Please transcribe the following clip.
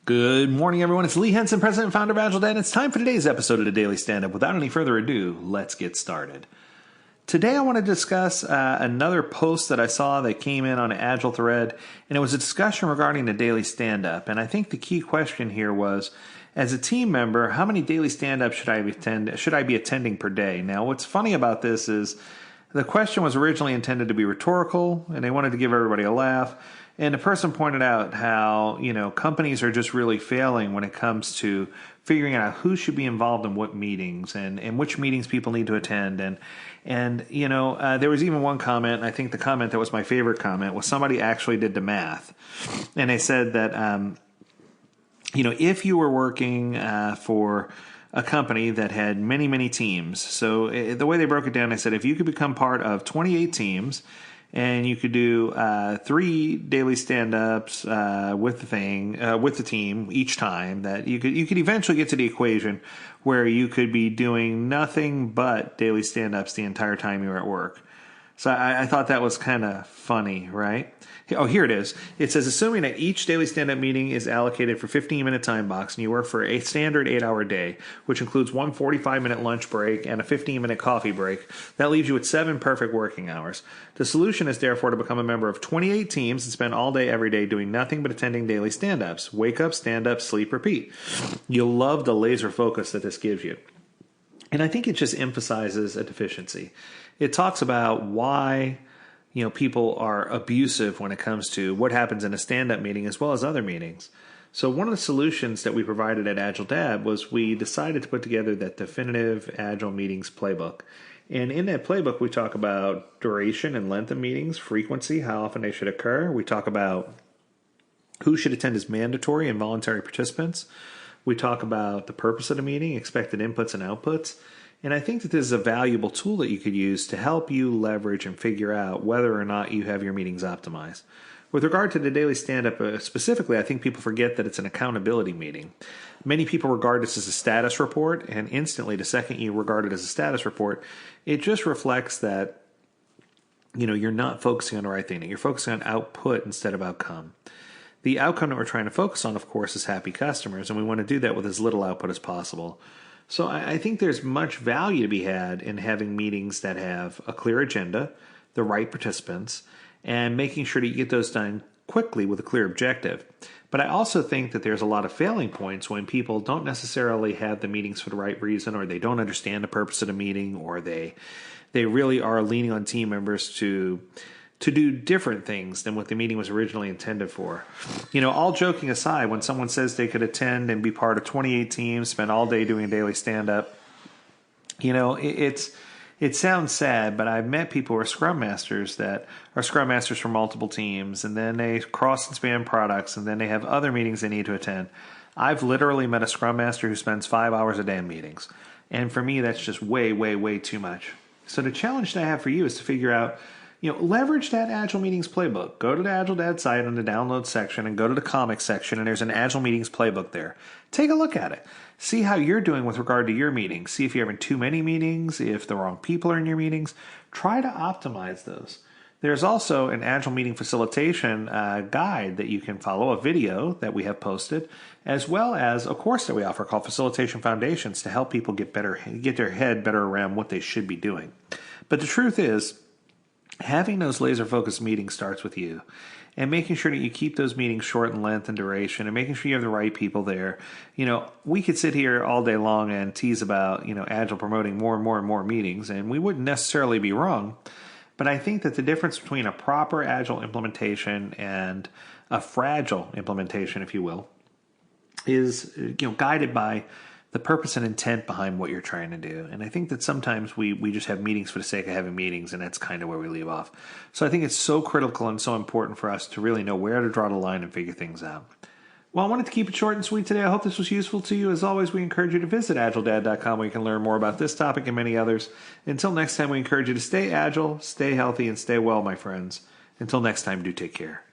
Good morning, everyone. It's Lee Henson, President and founder of Agile Dad. It's time for today's episode of the Daily Stand-Up. Without any further ado, let's get started. Today I want to discuss another post that I saw that came in on an Agile thread, and it was a discussion regarding the daily stand-up. And I think the key question here was, as a team member, how many daily stand-ups should I be attending per day? Now, what's funny about this is the question was originally intended to be rhetorical, and they wanted to give everybody a laugh. And the person pointed out how, companies are just really failing when it comes to figuring out who should be involved in what meetings and which meetings people need to attend. And there was even one comment, and I think the comment that was my favorite comment was somebody actually did the math. And they said that, if you were working for a company that had many, many teams. So the way they broke it down, they said if you could become part of 28 teams, and you could do 3 daily stand-ups with the team each time. That you could eventually get to the equation where you could be doing nothing but daily stand-ups the entire time you're at work. So I thought that was kind of funny, right? Oh, here it is. It says, assuming that each daily stand-up meeting is allocated for 15-minute time box, and you work for a standard 8-hour day, which includes one 45-minute lunch break and a 15-minute coffee break, that leaves you with 7 perfect working hours. The solution is therefore to become a member of 28 teams and spend all day every day doing nothing but attending daily stand-ups. Wake up, stand up, sleep, repeat. You'll love the laser focus that this gives you. And I think it just emphasizes a deficiency. It talks about why people are abusive when it comes to what happens in a stand-up meeting as well as other meetings. So one of the solutions that we provided at Agile Dad was we decided to put together that definitive Agile meetings playbook. And in that playbook, we talk about duration and length of meetings, frequency, how often they should occur. We talk about who should attend as mandatory and voluntary participants. We talk about the purpose of the meeting, expected inputs and outputs. And I think that this is a valuable tool that you could use to help you leverage and figure out whether or not you have your meetings optimized. With regard to the daily stand-up specifically, I think people forget that it's an accountability meeting. Many people regard this as a status report, and instantly the second you regard it as a status report, it just reflects that you're not focusing on the right thing, that you're focusing on output instead of outcome. The outcome that we're trying to focus on, of course, is happy customers, and we want to do that with as little output as possible. So I think there's much value to be had in having meetings that have a clear agenda, the right participants, and making sure that you get those done quickly with a clear objective. But I also think that there's a lot of failing points when people don't necessarily have the meetings for the right reason, or they don't understand the purpose of the meeting, or they really are leaning on team members to do different things than what the meeting was originally intended for. All joking aside, when someone says they could attend and be part of 28 teams, spend all day doing a daily stand-up, it sounds sad, but I've met people who are Scrum Masters that are Scrum Masters for multiple teams, and then they cross and span products, and then they have other meetings they need to attend. I've literally met a Scrum Master who spends 5 hours a day in meetings. And for me, that's just way, way, way too much. So the challenge that I have for you is to figure out, leverage that Agile Meetings playbook. Go to the Agile Dad site on the download section and go to the comics section, and there's an Agile Meetings playbook there. Take a look at it. See how you're doing with regard to your meetings. See if you're having too many meetings, if the wrong people are in your meetings. Try to optimize those. There's also an Agile Meeting facilitation guide that you can follow, a video that we have posted, as well as a course that we offer called Facilitation Foundations to help people get their head better around what they should be doing. But the truth is, having those laser-focused meetings starts with you, and making sure that you keep those meetings short in length and duration, and making sure you have the right people there. We could sit here all day long and tease about, Agile promoting more and more and more meetings, and we wouldn't necessarily be wrong. But I think that the difference between a proper Agile implementation and a fragile implementation, if you will, is, guided by the purpose and intent behind what you're trying to do. And I think that sometimes we just have meetings for the sake of having meetings, and that's kind of where we leave off. So I think it's so critical and so important for us to really know where to draw the line and figure things out. Well, I wanted to keep it short and sweet today. I hope this was useful to you. As always, we encourage you to visit agiledad.com where you can learn more about this topic and many others. Until next time, we encourage you to stay agile, stay healthy, and stay well, my friends. Until next time, do take care.